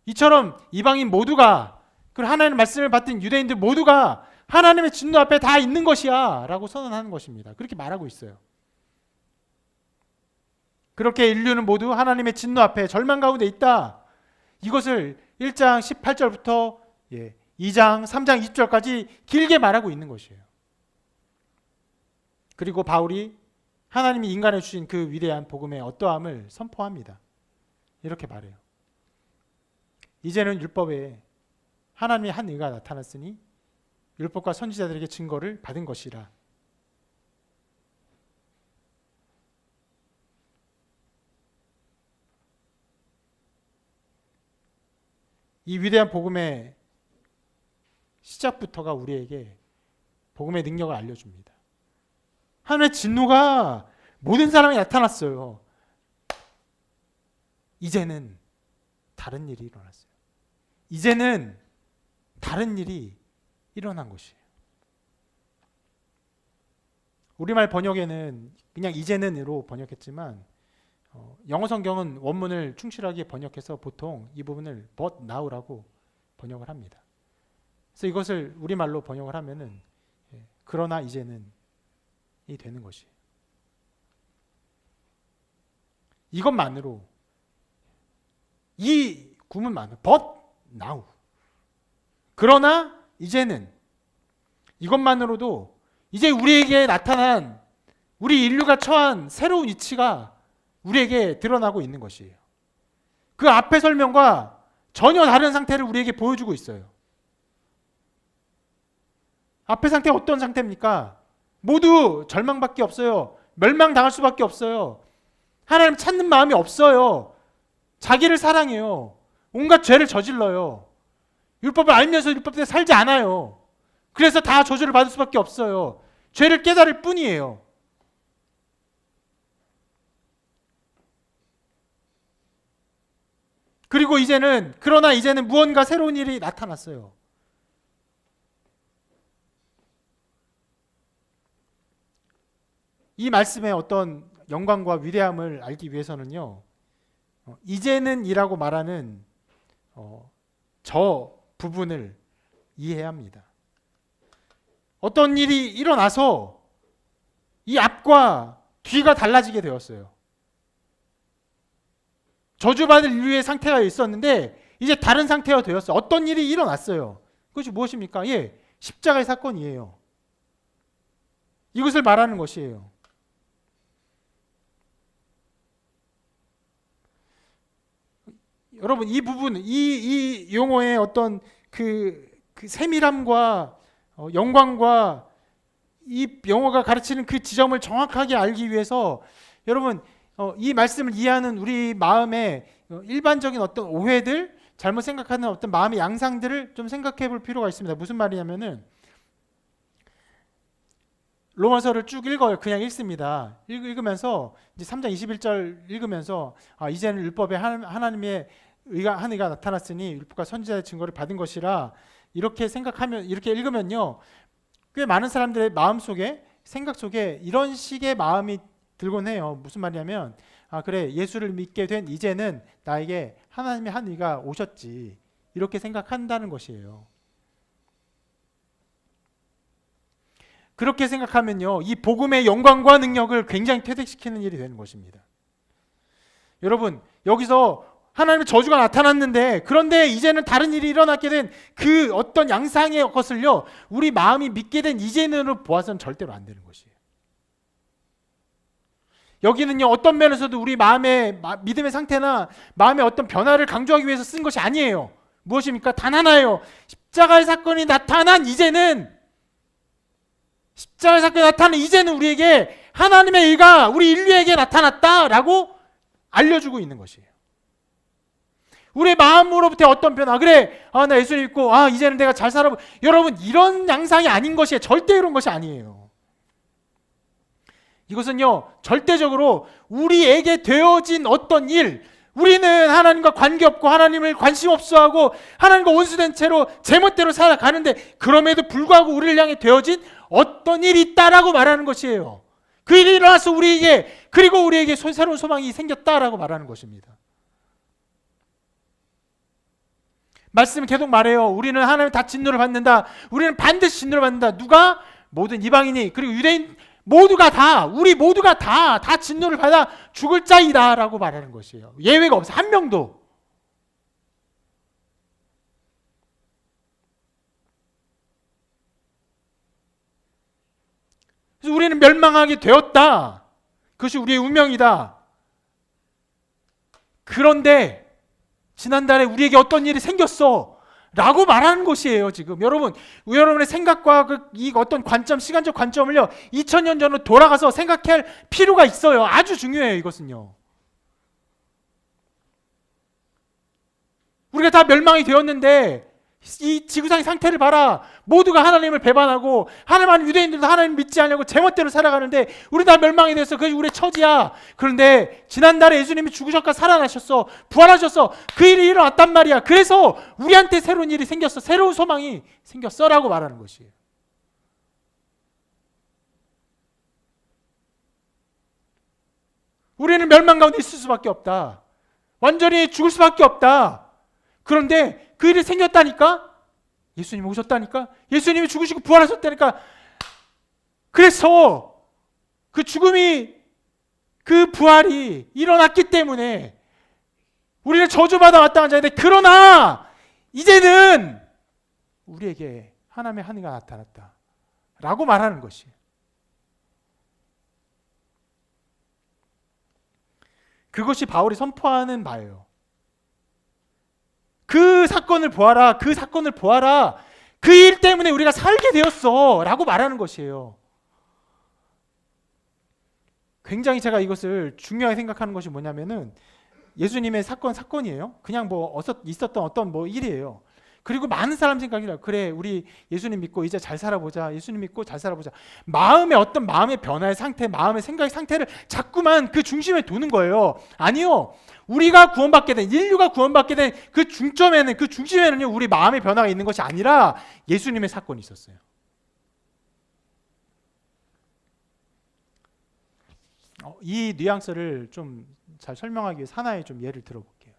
이처럼 이방인 모두가 그 하나님의 말씀을 받던 유대인들 모두가 하나님의 진노 앞에 다 있는 것이야 라고 선언하는 것입니다. 그렇게 말하고 있어요. 그렇게 인류는 모두 하나님의 진노 앞에 절망 가운데 있다. 이것을 1장 18절부터 2장 3장 20절까지 길게 말하고 있는 것이에요. 그리고 바울이 하나님이 인간에 주신 그 위대한 복음의 어떠함을 선포합니다. 이렇게 말해요. 이제는 율법에 하나님의 한 의가 나타났으니 율법과 선지자들에게 증거를 받은 것이라. 이 위대한 복음의 시작부터가 우리에게 복음의 능력을 알려줍니다. 하나님의 진노가 모든 사람에 나타났어요. 이제는 다른 일이 일어났어요. 이제는 다른 일이 일어난 것이에요. 우리말 번역에는 그냥 이제는으로 번역했지만 영어 성경은 원문을 충실하게 번역해서 보통 이 부분을 but now라고 번역을 합니다. 그래서 이것을 우리말로 번역을 하면은 그러나 이제는 이 되는 것이에요. 이것만으로 이 구문만으로 but now 그러나 이제는 이것만으로도 이제 우리에게 나타난 우리 인류가 처한 새로운 이치가 우리에게 드러나고 있는 것이에요. 그 앞의 설명과 전혀 다른 상태를 우리에게 보여주고 있어요. 앞의 상태가 어떤 상태입니까? 모두 절망밖에 없어요. 멸망당할 수밖에 없어요. 하나님 찾는 마음이 없어요. 자기를 사랑해요. 온갖 죄를 저질러요. 율법을 알면서 율법대로 살지 않아요. 그래서 다 저주를 받을 수밖에 없어요. 죄를 깨달을 뿐이에요. 그리고 그러나 이제는 무언가 새로운 일이 나타났어요. 이 말씀의 어떤 영광과 위대함을 알기 위해서는요, 이제는 이라고 말하는 저 부분을 이해해야 합니다. 어떤 일이 일어나서 이 앞과 뒤가 달라지게 되었어요. 저주받을 인류의 상태가 있었는데 이제 다른 상태가 되었어요. 어떤 일이 일어났어요. 그것이 무엇입니까? 예, 십자가의 사건이에요. 이것을 말하는 것이에요. 여러분, 이 부분, 이 용어의 어떤 그 세밀함과 영광과 이 용어가 가르치는 그 지점을 정확하게 알기 위해서 여러분, 이 말씀을 이해하는 우리 마음의 일반적인 어떤 오해들, 잘못 생각하는 어떤 마음의 양상들을 좀 생각해 볼 필요가 있습니다. 무슨 말이냐면은 로마서를 쭉 읽어요. 그냥 읽습니다. 읽으면서 이제 3장 21절 읽으면서 이제는 율법에 하나님의 한 의가 나타났으니 율법과 선지자의 증거를 받은 것이라 이렇게 생각하면 이렇게 읽으면요. 꽤 많은 사람들의 마음속에 생각 속에 이런 식의 마음이 들곤 해요. 무슨 말이냐면 그래 예수를 믿게 된 이제는 나에게 하나님의 한 의가 오셨지 이렇게 생각한다는 것이에요. 그렇게 생각하면요 이 복음의 영광과 능력을 굉장히 퇴색시키는 일이 되는 것입니다. 여러분 여기서 하나님의 저주가 나타났는데 그런데 이제는 다른 일이 일어났게 된 그 어떤 양상의 것을요 우리 마음이 믿게 된 이제는으로 보아서는 절대로 안 되는 것이에요. 여기는요 어떤 면에서도 우리 마음의 믿음의 상태나 마음의 어떤 변화를 강조하기 위해서 쓴 것이 아니에요. 무엇입니까? 단 하나예요. 십자가의 사건이 나타난 이제는 십자가의 사건이 나타난 이제는 우리에게 하나님의 의가 우리 인류에게 나타났다라고 알려주고 있는 것이에요. 우리의 마음으로부터 어떤 변화 그래 나 예수 믿고 이제는 내가 잘 살아보 여러분 이런 양상이 아닌 것이에요. 절대 이런 것이 아니에요. 이것은요 절대적으로 우리에게 되어진 어떤 일 우리는 하나님과 관계없고 하나님을 관심 없어하고 하나님과 원수된 채로 제멋대로 살아가는데 그럼에도 불구하고 우리를 향해 되어진 어떤 일이 있다라고 말하는 것이에요. 그 일이 일어나서 우리에게 그리고 우리에게 새로운 소망이 생겼다라고 말하는 것입니다. 말씀은 계속 말해요. 우리는 하나님 다 진노를 받는다. 우리는 반드시 진노를 받는다. 누가? 모든 이방인이 그리고 유대인 모두가 다 우리 모두가 다 진노를 받아 죽을 자이다 라고 말하는 것이에요. 예외가 없어. 한 명도. 그래서 우리는 멸망하게 되었다. 그것이 우리의 운명이다. 그런데 지난달에 우리에게 어떤 일이 생겼어 라고 말하는 것이에요. 지금 여러분의 생각과 이 어떤 관점, 시간적 관점을요 2000년 전으로 돌아가서 생각할 필요가 있어요. 아주 중요해요. 이것은요 우리가 다 멸망이 되었는데 이 지구상의 상태를 봐라. 모두가 하나님을 배반하고 하나님 유대인들도 하나님 믿지 않으려고 제멋대로 살아가는데 우리 다 멸망이 되었어. 그게 우리의 처지야. 그런데 지난달에 예수님이 죽으셨고 살아나셨어. 부활하셨어. 그 일이 일어났단 말이야. 그래서 우리한테 새로운 일이 생겼어. 새로운 소망이 생겼어 라고 말하는 것이에요. 우리는 멸망 가운데 있을 수밖에 없다. 완전히 죽을 수밖에 없다. 그런데 그 일이 생겼다니까? 예수님이 오셨다니까? 예수님이 죽으시고 부활하셨다니까? 그래서 그 죽음이 그 부활이 일어났기 때문에 우리는 저주받아 왔다는 자인데 그러나 이제는 우리에게 하나님의 한 의가 나타났다 라고 말하는 것이에요. 그것이 바울이 선포하는 바예요. 그 사건을 보아라. 그 사건을 보아라. 그 일 때문에 우리가 살게 되었어 라고 말하는 것이에요. 굉장히 제가 이것을 중요하게 생각하는 것이 뭐냐면은 예수님의 사건이에요. 그냥 있었던 어떤 일이에요. 그리고 많은 사람 생각이라 그래 우리 예수님 믿고 이제 잘 살아보자. 예수님 믿고 잘 살아보자. 마음의 변화의 상태, 마음의 생각의 상태를 자꾸만 그 중심에 두는 거예요. 아니요. 우리가 구원받게 된 인류가 구원받게 된 그 중심에는요 우리 마음의 변화가 있는 것이 아니라 예수님의 사건이 있었어요. 이 뉘앙스를 좀 잘 설명하기 위해서 하나의 좀 예를 들어볼게요.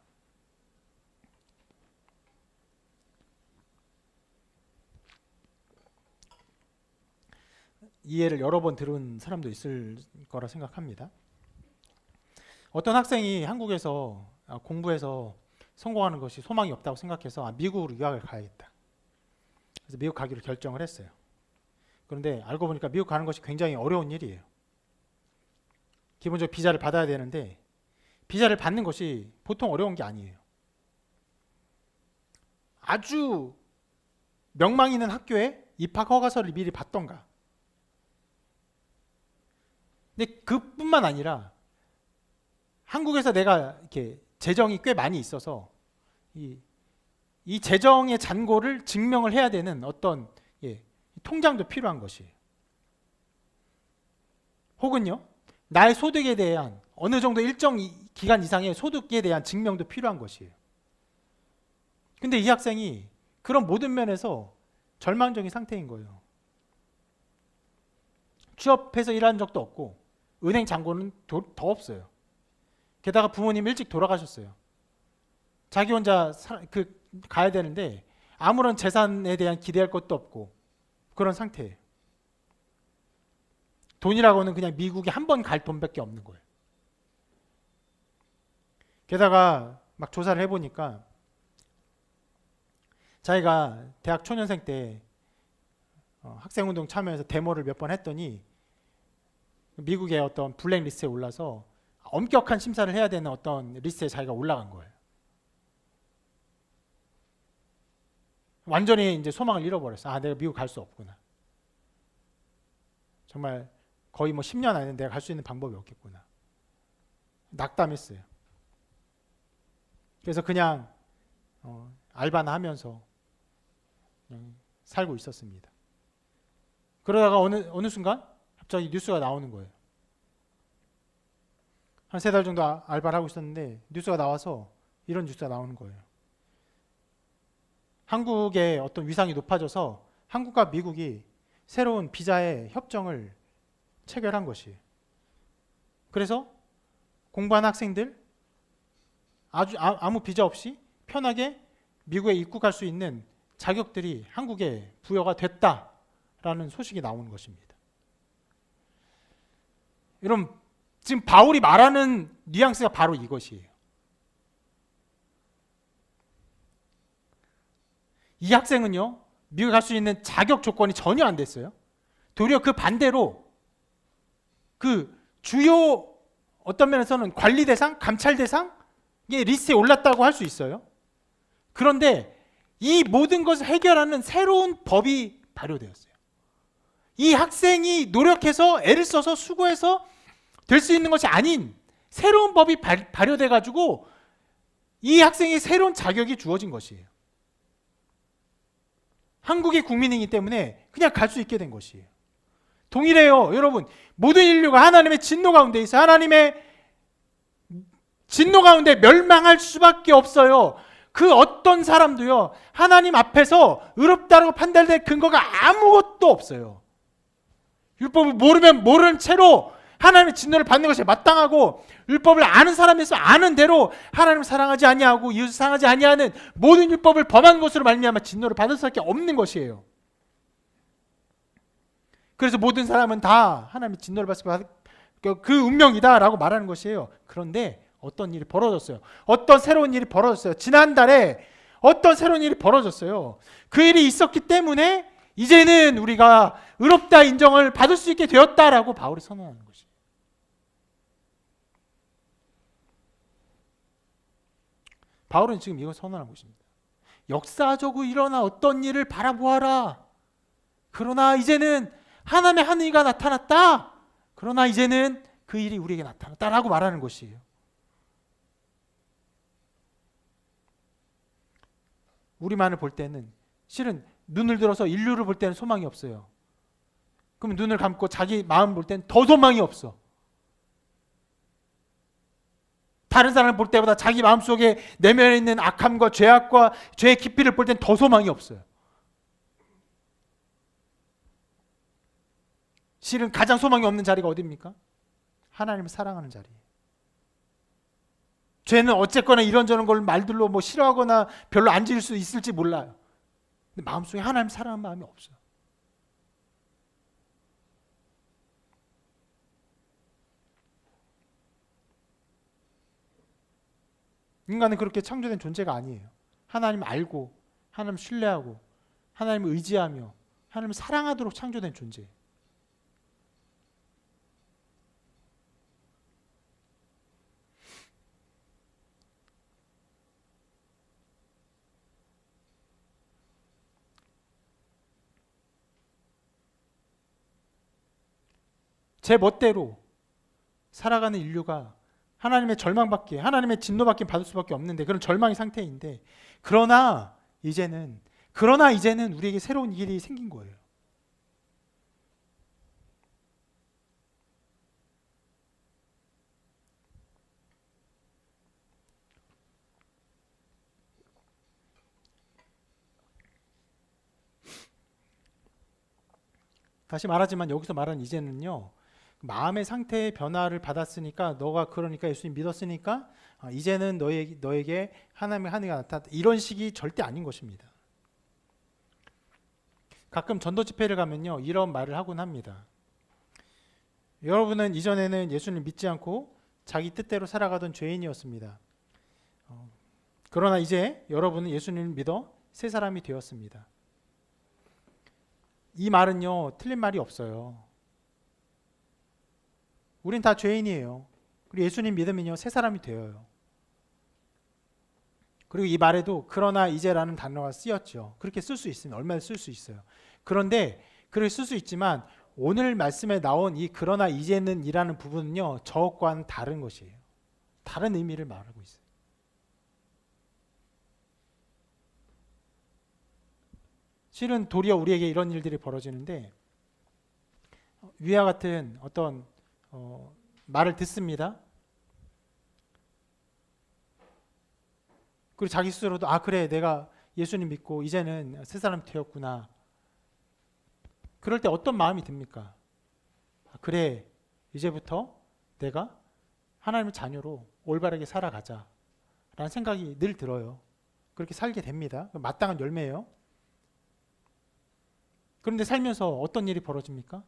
이해를 여러 번 들은 사람도 있을 거라 생각합니다. 어떤 학생이 한국에서 공부해서 성공하는 것이 소망이 없다고 생각해서 미국으로 유학을 가야겠다. 그래서 미국 가기로 결정을 했어요. 그런데 알고 보니까 미국 가는 것이 굉장히 어려운 일이에요. 기본적으로 비자를 받아야 되는데 비자를 받는 것이 보통 어려운 게 아니에요. 아주 명망 있는 학교에 입학 허가서를 미리 받던가. 근데 그뿐만 아니라 한국에서 내가 이렇게 재정이 꽤 많이 있어서 이 재정의 잔고를 증명을 해야 되는 어떤 통장도 필요한 것이에요. 혹은요, 나의 소득에 대한 어느 정도 일정 기간 이상의 소득에 대한 증명도 필요한 것이에요. 근데 이 학생이 그런 모든 면에서 절망적인 상태인 거예요. 취업해서 일한 적도 없고 은행 잔고는 더 없어요. 게다가 부모님 일찍 돌아가셨어요. 자기 혼자 가야 되는데 아무런 재산에 대한 기대할 것도 없고 그런 상태예요. 돈이라고는 그냥 미국에 한 번 갈 돈밖에 없는 거예요. 게다가 막 조사를 해보니까 자기가 대학 초년생 때 학생운동 참여해서 데모를 몇 번 했더니 미국의 어떤 블랙리스트에 올라서 엄격한 심사를 해야 되는 어떤 리스트에 자기가 올라간 거예요. 완전히 이제 소망을 잃어버렸어. 내가 미국 갈 수 없구나. 정말 거의 10년 안에 내가 갈 수 있는 방법이 없겠구나. 낙담했어요. 그래서 그냥 알바나 하면서 그냥 살고 있었습니다. 그러다가 어느 순간 갑자기 뉴스가 나오는 거예요. 한 3달 정도 알바를 하고 있었는데 뉴스가 나와서 이런 뉴스가 나오는 거예요. 한국의 어떤 위상이 높아져서 한국과 미국이 새로운 비자의 협정을 체결한 것이에요. 그래서 공부한 학생들 아무 비자 없이 편하게 미국에 입국할 수 있는 자격들이 한국에 부여가 됐다라는 소식이 나오는 것입니다. 여러분, 지금 바울이 말하는 뉘앙스가 바로 이것이에요. 이 학생은요, 미국 갈 수 있는 자격 조건이 전혀 안 됐어요. 도리어 그 반대로 그 주요 어떤 면에서는 관리 대상, 감찰 대상 이게 리스트에 올랐다고 할 수 있어요. 그런데 이 모든 것을 해결하는 새로운 법이 발효되었어요. 이 학생이 노력해서 애를 써서 수고해서 될 수 있는 것이 아닌 새로운 법이 발효돼 가지고 이 학생의 새로운 자격이 주어진 것이에요. 한국의 국민이기 때문에 그냥 갈 수 있게 된 것이에요. 동일해요. 여러분, 모든 인류가 하나님의 진노 가운데 있어요. 하나님의 진노 가운데 멸망할 수밖에 없어요. 그 어떤 사람도요, 하나님 앞에서 의롭다고 판단될 근거가 아무것도 없어요. 율법을 모르면 모르는 채로 하나님의 진노를 받는 것이 마땅하고, 율법을 아는 사람에서 아는 대로 하나님을 사랑하지 아니하고 이웃을 사랑하지 아니하는 모든 율법을 범한 것으로 말미암아 진노를 받을 수밖에 없는 것이에요. 그래서 모든 사람은 다 하나님의 진노를 받을 그 운명이다라고 말하는 것이에요. 그런데 어떤 일이 벌어졌어요. 어떤 새로운 일이 벌어졌어요. 지난달에 어떤 새로운 일이 벌어졌어요. 그 일이 있었기 때문에 이제는 우리가 의롭다 인정을 받을 수 있게 되었다라고 바울이 선언하는 것이에요. 바울은 지금 이걸 선언하고 있습니다. 역사적으로 일어난 어떤 일을 바라보아라. 그러나 이제는 하나님의 한 의가 나타났다. 그러나 이제는 그 일이 우리에게 나타났다라고 말하는 것이에요. 우리만을 볼 때는 실은 눈을 들어서 인류를 볼 때는 소망이 없어요. 그럼 눈을 감고 자기 마음 볼 때는 더 소망이 없어. 다른 사람을 볼 때보다 자기 마음속에 내면에 있는 악함과 죄악과 죄의 깊이를 볼 때는 더 소망이 없어요. 실은 가장 소망이 없는 자리가 어디입니까? 하나님을 사랑하는 자리예요. 죄는 어쨌거나 이런저런 걸 말들로 싫어하거나 별로 안 지을 수 있을지 몰라요. 근데 마음속에 하나님 사랑하는 마음이 없어요. 인간은 그렇게 창조된 존재가 아니에요. 하나님 알고, 하나님 신뢰하고, 하나님을 의지하며, 하나님을 사랑하도록 창조된 존재예요. 제 멋대로 살아가는 인류가 하나님의 절망밖에, 하나님의 진노밖에 받을 수밖에 없는데 그런 절망의 상태인데, 그러나 이제는 우리에게 새로운 일이 생긴 거예요. 다시 말하지만 여기서 말하는 이제는요, 마음의 상태의 변화를 받았으니까, 너가 그러니까 예수님 믿었으니까 이제는 너에게 하나님의 은혜가 나타났다, 이런 식이 절대 아닌 것입니다. 가끔 전도 집회를 가면요, 이런 말을 하곤 합니다. 여러분은 이전에는 예수님 믿지 않고 자기 뜻대로 살아가던 죄인이었습니다. 그러나 이제 여러분은 예수님을 믿어 새 사람이 되었습니다. 이 말은요, 틀린 말이 없어요. 우린 다 죄인이에요. 그리고 예수님 믿으면요, 새 사람이 되어요. 그리고 이 말에도 그러나 이제라는 단어가 쓰였죠. 그렇게 쓸 수 있으면 얼마나 쓸 수 있어요. 그런데 그렇게 쓸 수 있지만 오늘 말씀에 나온 이 그러나 이제는 이라는 부분은요, 저것과는 다른 것이에요. 다른 의미를 말하고 있어요. 실은 도리어 우리에게 이런 일들이 벌어지는데, 위와 같은 어떤 말을 듣습니다. 그리고 자기 스스로도 그래, 내가 예수님 믿고 이제는 새 사람이 되었구나. 그럴 때 어떤 마음이 듭니까? 그래, 이제부터 내가 하나님의 자녀로 올바르게 살아가자 라는 생각이 늘 들어요. 그렇게 살게 됩니다. 마땅한 열매예요. 그런데 살면서 어떤 일이 벌어집니까?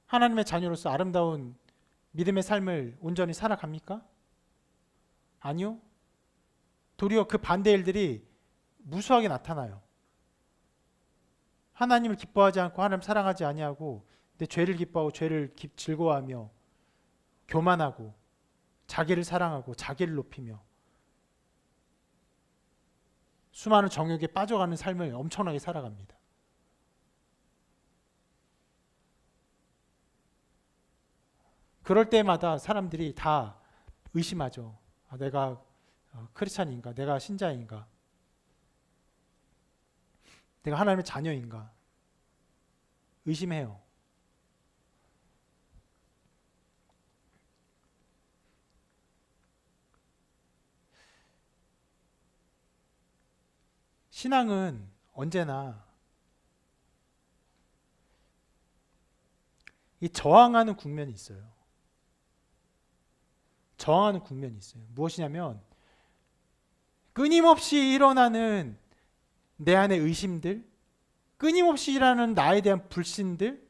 하나님의 자녀로서 아름다운 믿음의 삶을 온전히 살아갑니까? 아니요. 도리어 그 반대 일들이 무수하게 나타나요. 하나님을 기뻐하지 않고 하나님 사랑하지 아니하고 내 죄를 기뻐하고 죄를 즐거워하며 교만하고 자기를 사랑하고 자기를 높이며 수많은 정욕에 빠져가는 삶을 엄청나게 살아갑니다. 그럴 때마다 사람들이 다 의심하죠. 내가 크리스찬인가? 내가 신자인가? 내가 하나님의 자녀인가? 의심해요. 신앙은 언제나 이 저항하는 국면이 있어요. 저항하는 국면이 있어요. 무엇이냐면 끊임없이 일어나는 내 안의 의심들, 끊임없이 일어나는 나에 대한 불신들,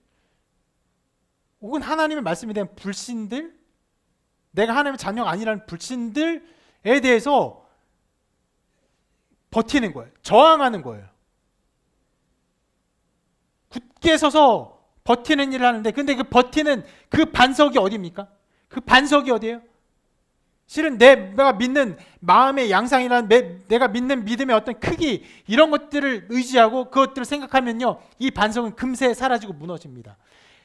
혹은 하나님의 말씀에 대한 불신들, 내가 하나님의 자녀가 아니라는 불신들에 대해서 버티는 거예요. 저항하는 거예요. 굳게 서서 버티는 일을 하는데, 근데 그 버티는 그 반석이 어디입니까? 그 반석이 어디예요? 실은 내가 믿는 마음의 양상이란, 내가 믿는 믿음의 어떤 크기, 이런 것들을 의지하고 그것들을 생각하면요, 이 반석은 금세 사라지고 무너집니다.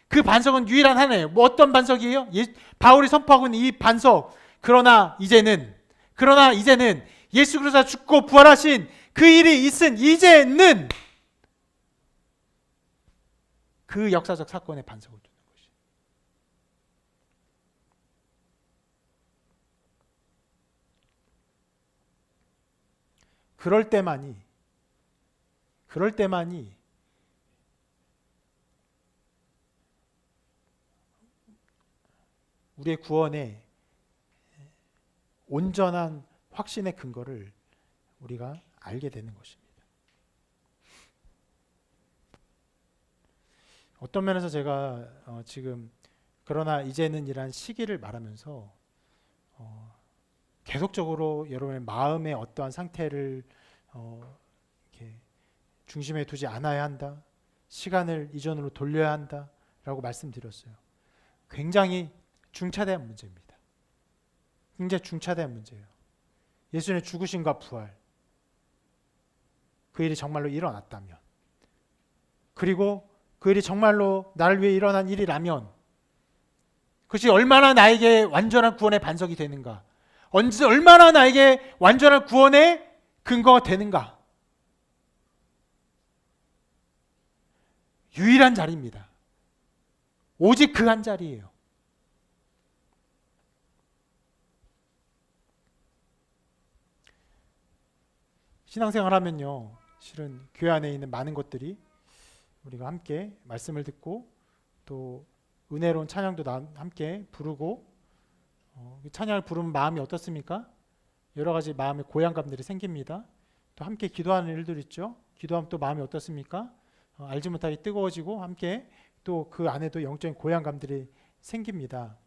그 반석은 유일한 하나예요. 뭐 어떤 반석이에요? 바울이 선포하고 있는 이 반석. 그러나 이제는 예수 그리스도가 죽고 부활하신 그 일이 있은 이제는 그 역사적 사건의 반석을 두는 것이에요. 그럴 때만이 우리의 구원의 온전한 확신의 근거를 우리가 알게 되는 것입니다. 어떤 면에서 제가 지금 그러나 이제는 이란 시기를 말하면서 계속적으로 여러분의 마음의 어떠한 상태를 이렇게 중심에 두지 않아야 한다. 시간을 이전으로 돌려야 한다라고 말씀드렸어요. 굉장히 중차대한 문제입니다. 굉장히 중차대한 문제예요. 예수님의 죽으심과 부활, 그 일이 정말로 일어났다면, 그리고 그 일이 정말로 나를 위해 일어난 일이라면 그것이 얼마나 나에게 완전한 구원의 반석이 되는가, 얼마나 나에게 완전한 구원의 근거가 되는가. 유일한 자리입니다. 오직 그 한 자리예요. 신앙생활 하면요, 실은 교회 안에 있는 많은 것들이 우리가 함께 말씀을 듣고 또 은혜로운 찬양도 함께 부르고 찬양을 부르면 마음이 어떻습니까? 여러 가지 마음의 고향감들이 생깁니다. 또 함께 기도하는 일들 있죠. 기도하면 또 마음이 어떻습니까? 알지 못하게 뜨거워지고 함께 또 그 안에도 영적인 고향감들이 생깁니다.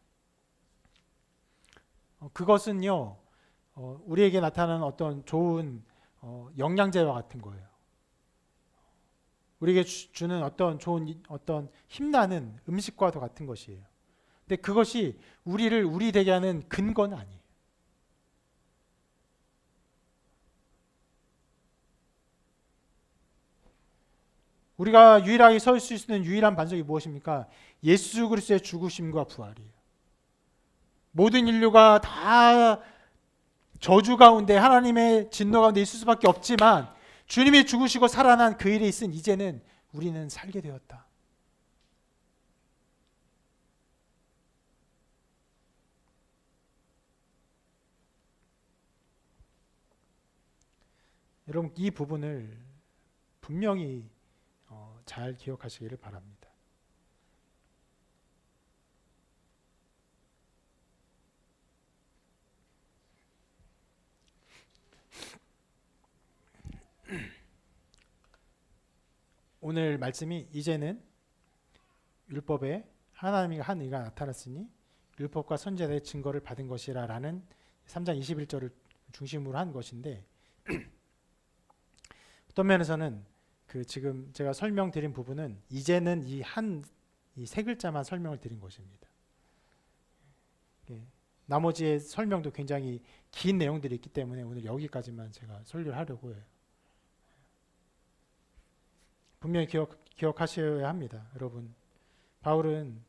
그것은요, 우리에게 나타나는 어떤 좋은 영양제와 같은 거예요. 우리에게 주는 어떤 좋은 어떤 힘나는 음식과도 같은 것이에요. 근데 그것이 우리 되게 하는 근거는 아니에요. 우리가 유일하게 설 수 있는 유일한 반석이 무엇입니까? 예수 그리스도의 죽으심과 부활이에요. 모든 인류가 다 저주 가운데, 하나님의 진노 가운데 있을 수밖에 없지만 주님이 죽으시고 살아난 그 일이 있은 이제는 우리는 살게 되었다. 여러분, 이 부분을 분명히 잘 기억하시기를 바랍니다. 오늘 말씀이 이제는 율법에 하나님이 한 의가 나타났으니 율법과 선지자의 증거를 받은 것이라 라는 3장 21절을 중심으로 한 것인데, 어떤 면에서는 지금 제가 설명드린 부분은 이제는 이 세 글자만 설명을 드린 것입니다. 나머지의 설명도 굉장히 긴 내용들이 있기 때문에 오늘 여기까지만 제가 설교를 하려고 해요. 분명히 기억하셔야 합니다. 여러분, 바울은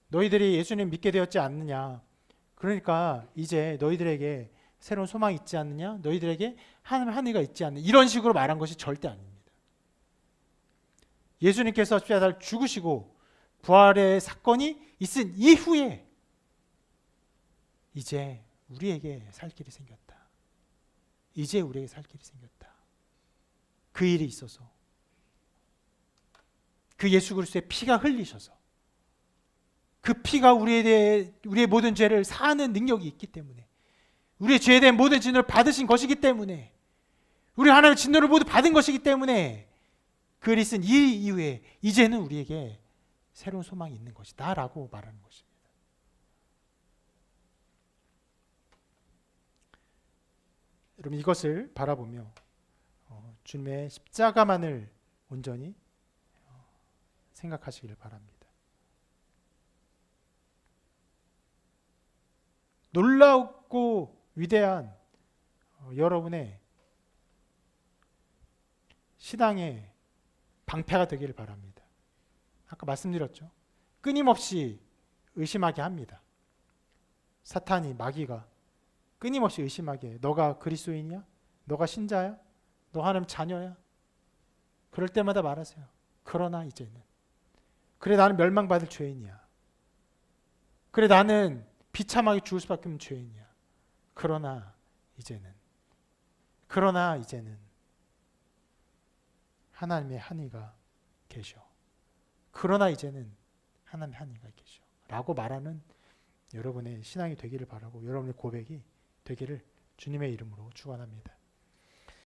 너희들이 예수님 믿게 되었지 않느냐, 그러니까 이제 너희들에게 새로운 소망이 있지 않느냐, 너희들에게 하나님의 한 의가 있지 않느냐, 이런 식으로 말한 것이 절대 아닙니다. 예수님께서 십자가에 죽으시고 부활의 사건이 있은 이후에 이제 우리에게 살 길이 생겼다. 이제 우리에게 살 길이 생겼다. 그 일이 있어서 그 예수 그리스도의 피가 흘리셔서 그 피가 우리의 모든 죄를 사하는 능력이 있기 때문에, 우리의 죄에 대한 모든 진노를 받으신 것이기 때문에, 우리 하나님의 진노를 모두 받은 것이기 때문에 그 일이 있은 이 이후에 이제는 우리에게 새로운 소망이 있는 것이다 라고 말하는 것입니다. 여러분, 이것을 바라보며 주님의 십자가만을 온전히 생각하시기를 바랍니다. 놀랍고 위대한 여러분의 신앙의 방패가 되기를 바랍니다. 아까 말씀드렸죠. 끊임없이 의심하게 합니다. 사탄이, 마귀가 끊임없이 의심하게 해. 너가 그리스도인이야? 너가 신자야? 너 하나님 자녀야? 그럴 때마다 말하세요. 그러나 이제는, 그래 나는 멸망받을 죄인이야. 그래 나는 비참하게 죽을 수밖에 없는 죄인이야. 그러나 이제는 하나님의 한 의가 계셔. 그러나 이제는 하나님의 한 의가 계셔 라고 말하는 여러분의 신앙이 되기를 바라고, 여러분의 고백이 되기를 주님의 이름으로 축원합니다.